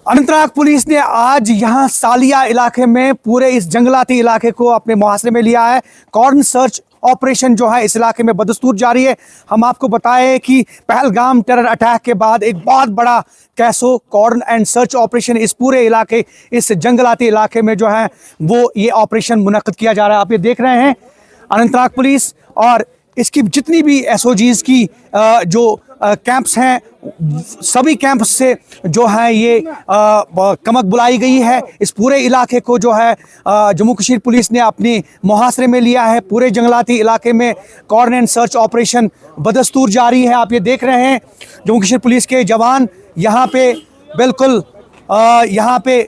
Anantnag police ने आज यहां सालिया इलाके में पूरे इस जंगलाती इलाके को अपने मुहासरे में लिया है। कॉर्डन सर्च ऑपरेशन जो है इस इलाके में बदस्तूर जारी है। हम आपको बताएं कि पहलगाम टेरर अटैक के बाद एक बहुत बड़ा कैसो कॉर्डन एंड सर्च ऑपरेशन इस पूरे इलाके, इस जंगलाती इलाके में जो है वो ये ऑपरेशन मुनक्किद किया जा रहा है। आप ये देख रहे हैं अनंतनाग पुलिस और इसकी जितनी भी एसओजीज की जो कैंप्स हैं, सभी कैंप से जो है ये कमक बुलाई गई है। इस पूरे इलाके को जो है जम्मू कश्मीर पुलिस ने अपने मुहासरे में लिया है। पूरे जंगलाती इलाके में कॉर्डन एंड सर्च ऑपरेशन बदस्तूर जारी है। आप ये देख रहे हैं जम्मू कश्मीर पुलिस के जवान यहाँ पे बिल्कुल यहाँ पे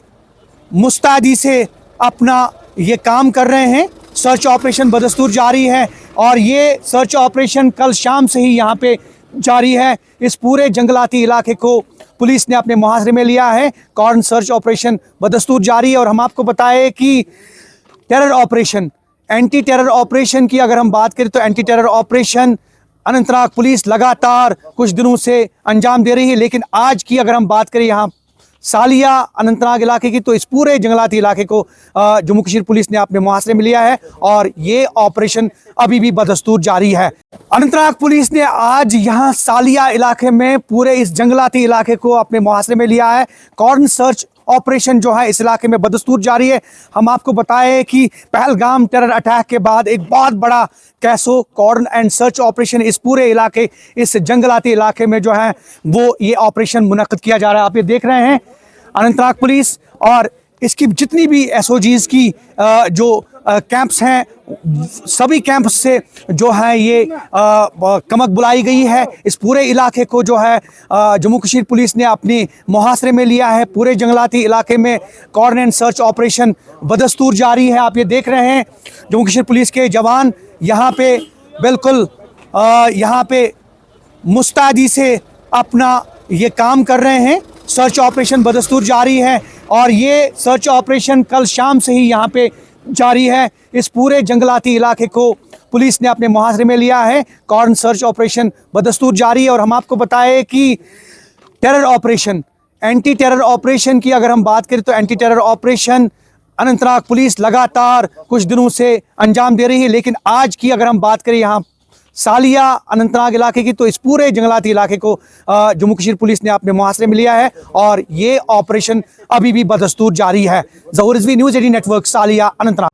मुस्तैदी से अपना ये काम कर रहे हैं। सर्च ऑपरेशन बदस्तूर जारी है और ये सर्च ऑपरेशन कल शाम से ही यहाँ पे जारी है। इस पूरे जंगलाती इलाके को पुलिस ने अपने मुहासरे में लिया है। कॉर्डन सर्च ऑपरेशन बदस्तूर जारी है और हम आपको बताएं कि terror operation, anti terror operation की अगर हम बात करें तो anti terror operation Anantnag police लगातार कुछ दिनों से अंजाम दे रही है। लेकिन आज की अगर हम बात करें यहाँ सालिया अनंतनाग इलाके की, तो इस पूरे जंगलाती इलाके को जम्मू कश्मीर पुलिस ने अपने मुहासरे में लिया है और ये ऑपरेशन अभी भी बदस्तूर जारी है। अनंतनाग पुलिस ने आज यहां सालिया इलाके में पूरे इस जंगलाती इलाके को अपने मुहासरे में लिया है। कॉर्डन सर्च ऑपरेशन जो है इस इलाके में बदस्तूर जारी है। हम आपको बताएं कि पहलगाम टेरर अटैक के बाद एक बहुत बड़ा कैसो कॉर्डन एंड सर्च ऑपरेशन इस पूरे इलाके, इस जंगलाती इलाके में जो है वो ये ऑपरेशन मुनक्किद किया जा रहा है। आप ये देख रहे हैं अनंतनाग पुलिस और इसकी जितनी भी एसओजीज की जो कैंप्स हैं, सभी कैंप से जो है ये कमक बुलाई गई है। इस पूरे इलाके को जो है जम्मू कश्मीर पुलिस ने अपने मुहासरे में लिया है। पूरे जंगलाती इलाके में कॉर्डन एंड सर्च ऑपरेशन बदस्तूर जारी है। आप ये देख रहे हैं जम्मू कश्मीर पुलिस के जवान यहाँ पे बिल्कुल यहाँ पे मुस्तैदी से अपना ये काम कर रहे हैं। सर्च ऑपरेशन बदस्तूर जारी है और ये सर्च ऑपरेशन कल शाम से ही यहाँ पे जारी है। इस पूरे जंगलाती इलाके को पुलिस ने अपने मुहासरे में लिया है। कॉर्डन सर्च ऑपरेशन बदस्तूर जारी है और हम आपको बताएं कि terror operation, anti terror operation की अगर हम बात करें तो anti terror operation Anantnag police लगातार कुछ दिनों से अंजाम दे रही है। लेकिन आज की अगर हम बात करें यहाँ सालिया अनंतनाग इलाके की, तो इस पूरे जंगलाती इलाके को जम्मू कश्मीर पुलिस ने अपने मुहासरे में लिया है और ये ऑपरेशन अभी भी बदस्तूर जारी है। ज़हूर रिजवी, न्यूज़ 18 नेटवर्क, सालिया, अनंतनाग।